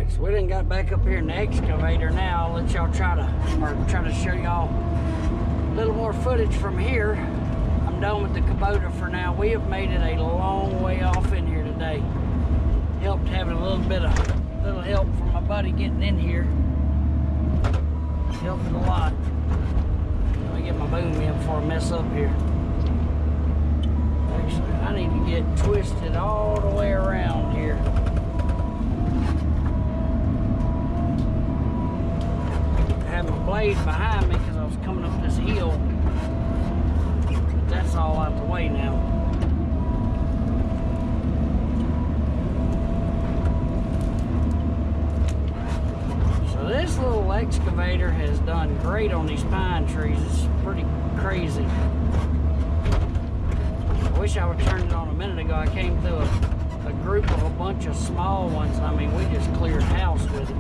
Alright, so we done got back up here in the excavator now. I'll let y'all try to show y'all a little more footage from here. I'm done with the Kubota for now. We have made it a long way off in here today. Helped having a little help from my buddy getting in here. Helped it a lot. Let me get my boom in before I mess up here. Actually, I need to get twisted all the way around here. I have my blade behind me because I was coming up this hill. But that's all out the way now. So this little excavator has done great on these pine trees. It's pretty crazy. I wish I would have turned it on a minute ago. I came through a group of a bunch of small ones. I mean, we just cleared house with it.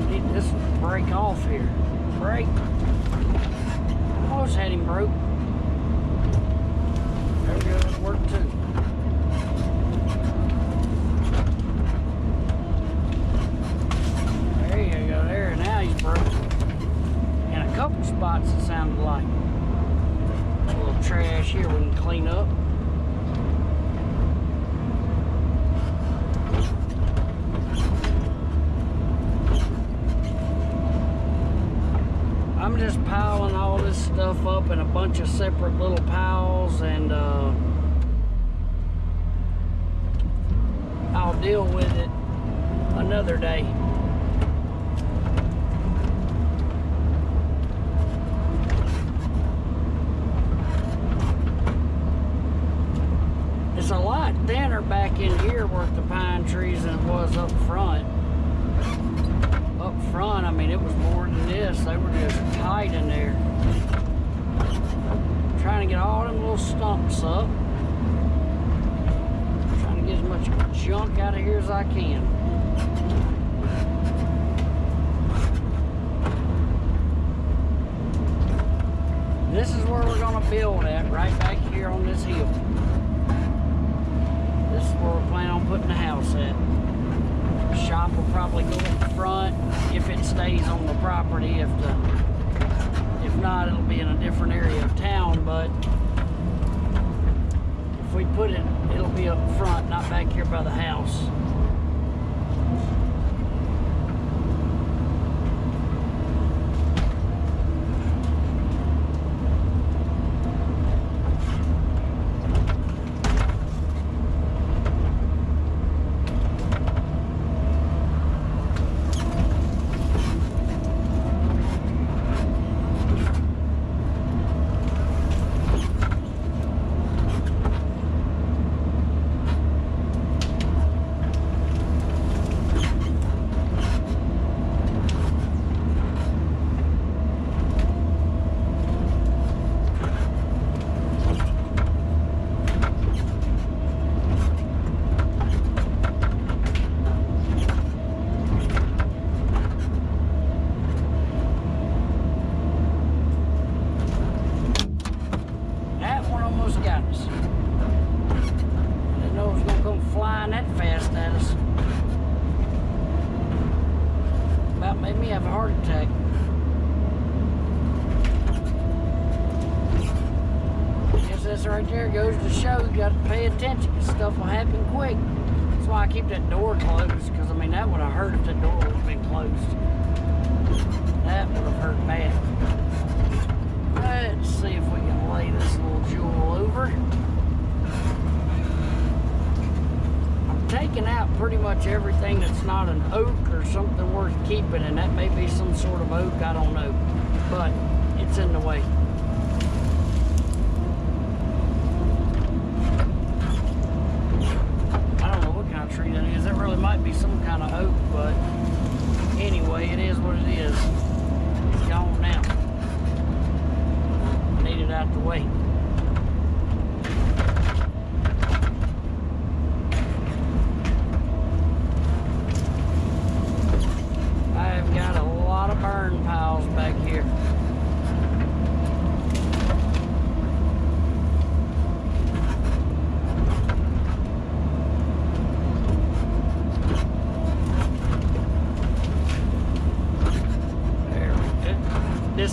Need this to break off here. Break. Almost had him broke. There we go. That worked too. Couple spots that sounded like a little trash here we can clean up. I'm just piling all this stuff up in a bunch of separate little piles, and I'll deal with it another day. It's a lot thinner back in here with the pine trees than it was up front. Up front, I mean, it was more than this. They were just tight in there. Trying to get all them little stumps up. Trying to get as much junk out of here as I can. This is where we're going to build at, right back here on this hill. This is where we're planning on putting the house at. The shop will probably go in the front if it stays on the property. If not, it'll be in a different area of town. But if we put it, it'll be up front, not back here by the house. Made me have a heart attack. I guess this right there goes to show you got to pay attention because stuff will happen quick. That's why I keep that door closed, because I mean that would have hurt if the door would have been closed. That would have hurt bad. Let's see if we can lay this little jewel over. Taking out pretty much everything that's not an oak or something worth keeping, and that may be some sort of oak, I don't know, but it's in the way. I don't know what kind of tree that is. That really might be some kind of oak, but anyway, it is what it is. It's gone now. I need it out the way.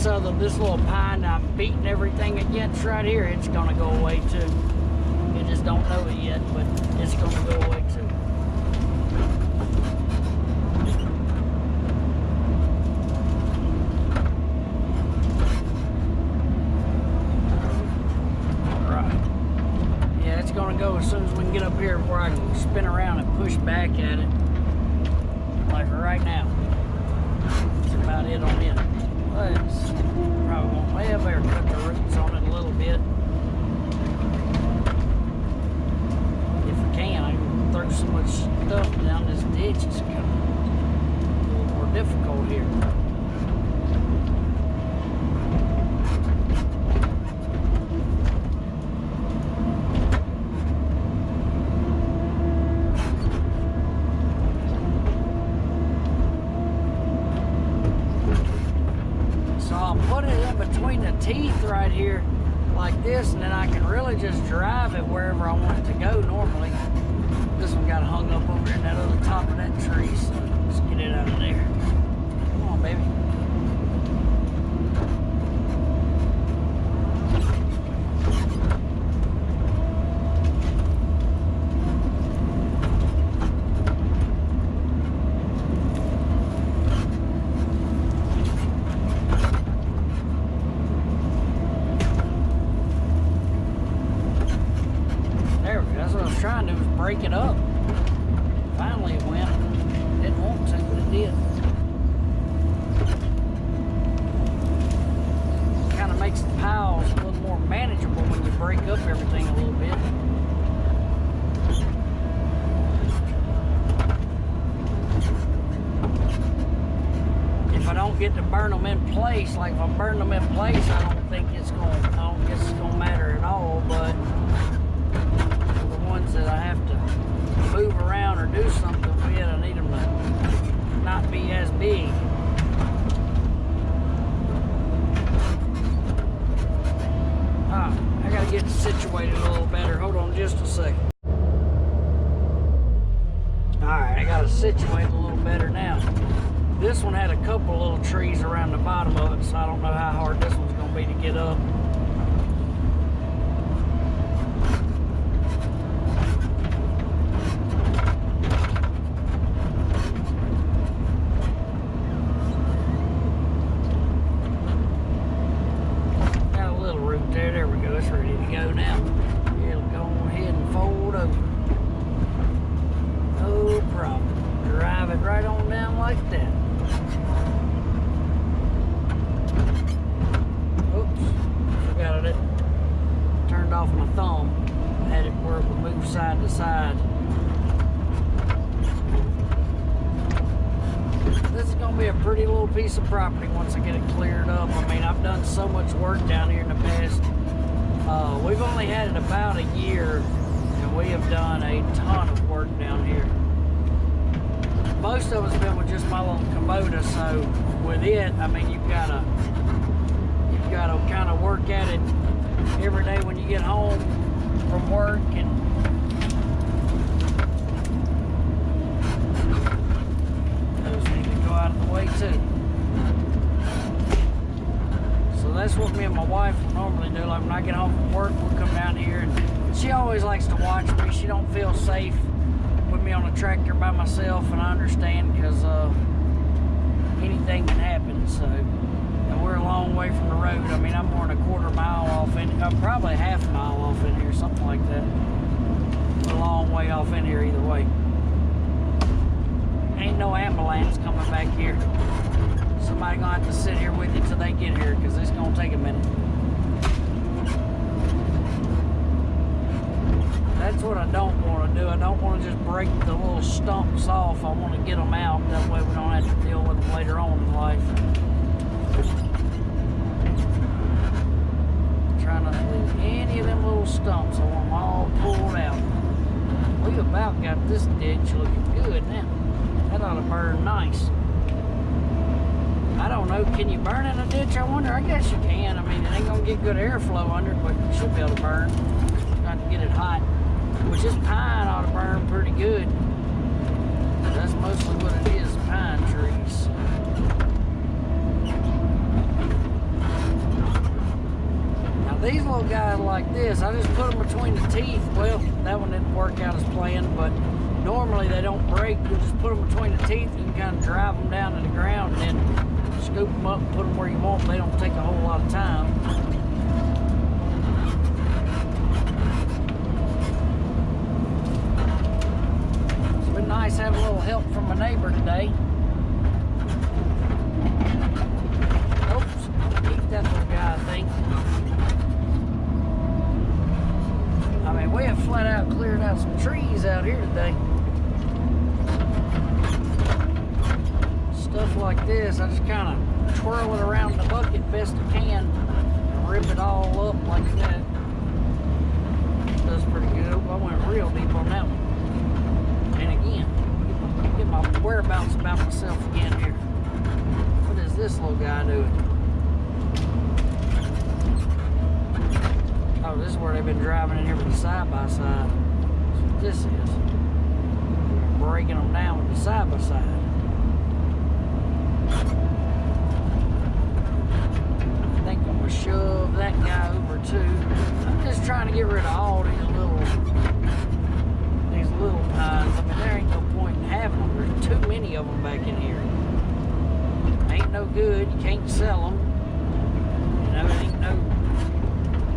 this little pine I'm beating everything against right here, it's gonna go away too. You just don't know it yet, but it's gonna go away too. Gonna go as soon as we can get up here where I can spin around and push back at it, like right now. That's about it on it. Let's probably won't have there, cut the roots on it a little bit. If I can, I can throw so much stuff down this ditch. It's kind of a little more difficult here. Teeth right here like this, and then I can really just drive it wherever I want it to go normally. This one got hung up over in that other top of that tree, so let's get it out of there. Come on, baby. Trying to break it up. Finally it went. Didn't want to, but it did. Kind of makes the piles a little more manageable when you break up everything a little bit. If I don't get to burn them in place, like if I burn them in place, I don't think it's going. I don't guess it's going to matter at all, but that I have to move around or do something with, I need them to not be as big. I gotta get situated a little better. Hold on just a second. Alright, I got it situated a little better now. This one had a couple little trees around the bottom of it, so I don't know how hard this one's gonna be to get up. Side to side. This is going to be a pretty little piece of property once I get it cleared up. I mean, I've done so much work down here in the past. We've only had it about a year, and we have done a ton of work down here. Most of it's been with just my little Kubota, so with it, I mean, you've got to kind of work at it every day when you get home from work, and those need to go out of the way too. So that's what me and my wife will normally do. Like when I get home from work, we'll come down here, and she always likes to watch me. She don't feel safe with me on a tractor by myself, and I understand, because anything can happen. So, and we're a long way from the road. I mean, I'm more than a quarter mile off in, probably half a mile off in here, something like that. A long way off in here either way. Ain't no ambulance coming back here. Somebody gonna have to sit here with you till they get here, because it's gonna take a minute. That's what I don't want to do. I don't want to just break the little stumps off. I want to get them out. That way we don't have to deal with them later on in life. Trying not to leave any of them little stumps. I want them all pulled out. We about got this ditch looking good now. That ought to burn nice. I don't know, can you burn in a ditch? I wonder. I guess you can. I mean, it ain't gonna get good airflow under it, but you should be able to burn. Got to get it hot. Which this pine ought to burn pretty good. That's mostly what it is, pine trees. like this. I just put them between the teeth. Well, that one didn't work out as planned, but normally they don't break. You just put them between the teeth. You can kind of drive them down to the ground and then scoop them up and put them where you want. They don't take a whole lot of time. It's been nice having a little help from my neighbor today. Oops, eat that little guy, I think. I mean, we have flat out cleared out some trees out here today. Stuff like this, I just kind of twirl it around the bucket best I can and rip it all up like that. Does pretty good. I went real deep on that one. And again, get my whereabouts about myself again here. What is this little guy doing? Oh, this is where they've been driving in here with the side-by-side. That's what this is. Breaking them down with the side-by-side. I think I'm going to shove that guy over too. I'm just trying to get rid of all these little pines. I mean, there ain't no point in having them. There's too many of them back in here. Ain't no good. You can't sell them. You know, it ain't no...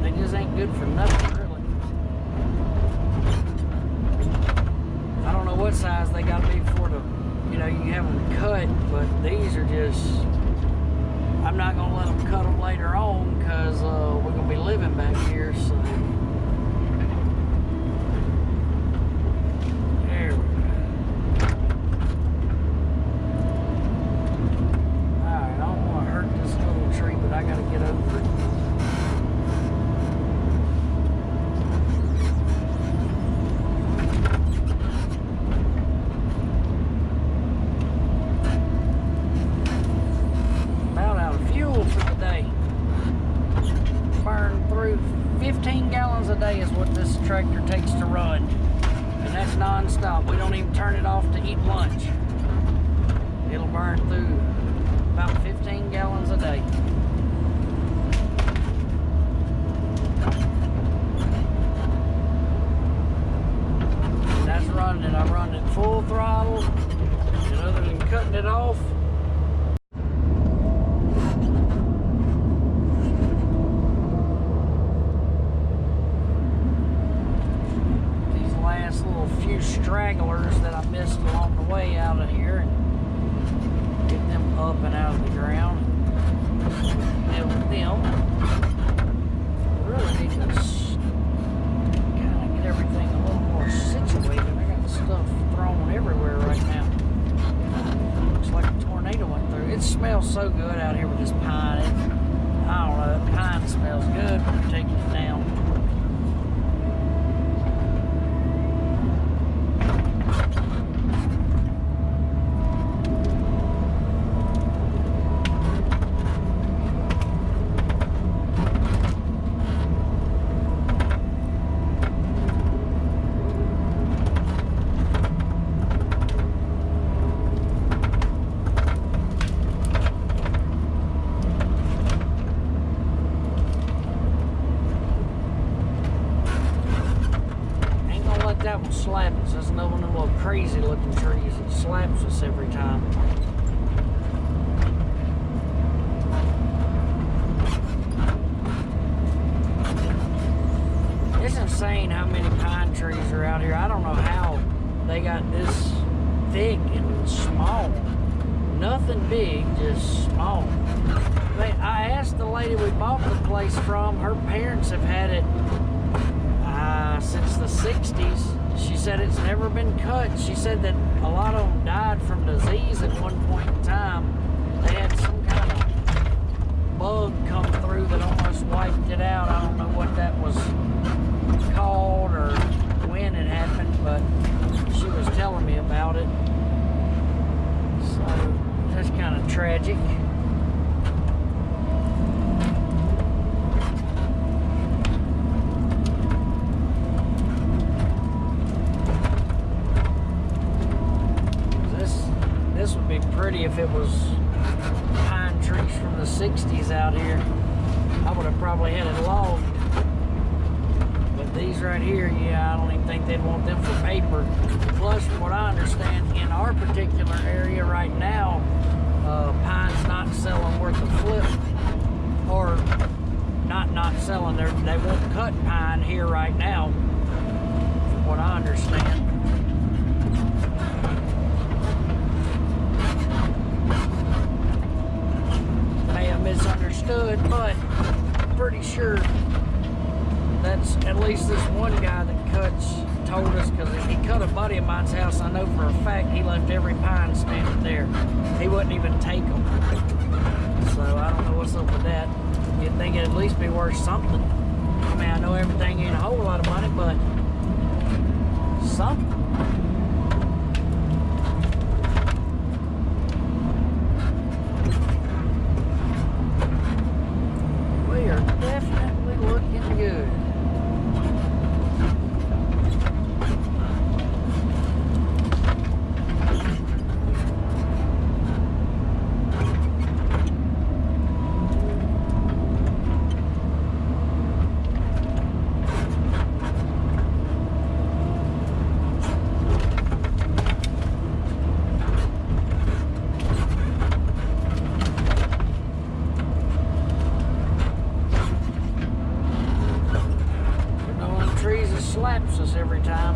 They just ain't good for nothing, really. I don't know what size they got to be before the, you know, you can have them cut, but these are just, I'm not going to let them cut them later on because we're going to be living back here, so. There we go. Alright, I don't want to hurt this little tree, but I got to get over it. A day is what this tractor takes to run, and that's non-stop. We don't even turn it off to eat lunch. It'll burn through about 15 gallons a day. And that's running it. I run it full throttle, and other than cutting it off, few stragglers that I missed along the way out of here and get them up and out of the ground. And with them, really need to kind of get everything a little more situated. I got stuff thrown everywhere right now. Looks like a tornado went through. It smells so good out here with this pine. I don't know, that pine smells good when you're taking it down. That one slaps us. That's another one of them little crazy looking trees that slaps us every time. It's insane how many pine trees are out here. I don't know how they got this thick and small. Nothing big, just small. I asked the lady we bought the place from, her parents have had it since the 60s. She said it's never been cut. She said that a lot of them died from disease at one point in time. They had some kind of bug come through that almost wiped it out. I don't know what that was called or when it happened, but she was telling me about it. So that's kind of tragic. This would be pretty if it was pine trees from the 60s out here. I would have probably had it logged. These right here, yeah, I don't even think they'd want them for paper. Plus, from what I understand, in our particular area right now, pine's not selling worth a flip, or not selling. They won't cut pine here right now, from what I understand. May have misunderstood, but I'm pretty sure that's at least this one guy that cuts told us, because he cut a buddy of mine's house. I know for a fact he left every pine standing there. He wouldn't even take them. So I don't know what's up with that. You'd think it'd at least be worth something. I mean, I know everything ain't a whole lot of money, but something. We are definitely looking good. Slaps us every time.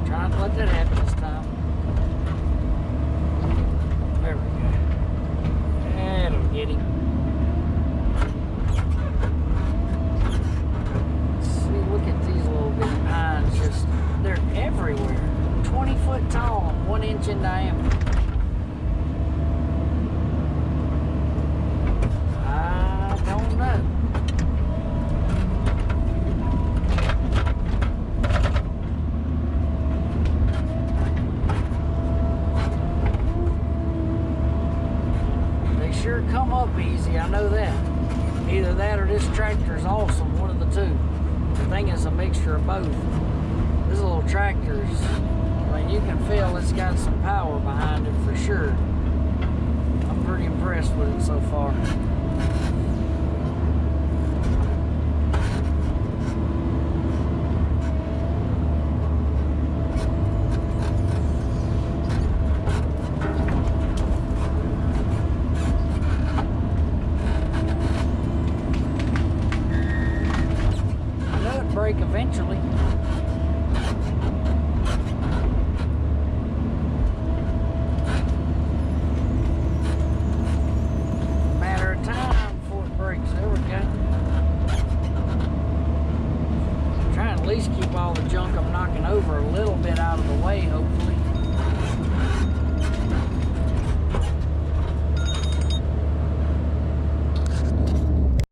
Trying to let that happen this time. There we go. That'll get him. See, look at these little bitty pines. Just, they're everywhere. 20 foot tall, 1 inch in diameter. I don't know. Sure come up easy, I know that. Either that or this tractor's awesome, one of the two. The thing is a mixture of both. This little tractor's, I mean, you can feel it's got some power behind it for sure. I'm pretty impressed with it so far. Break eventually. Matter of time before it breaks. There we go. I'm trying to at least keep all the junk I'm knocking over a little bit out of the way, hopefully.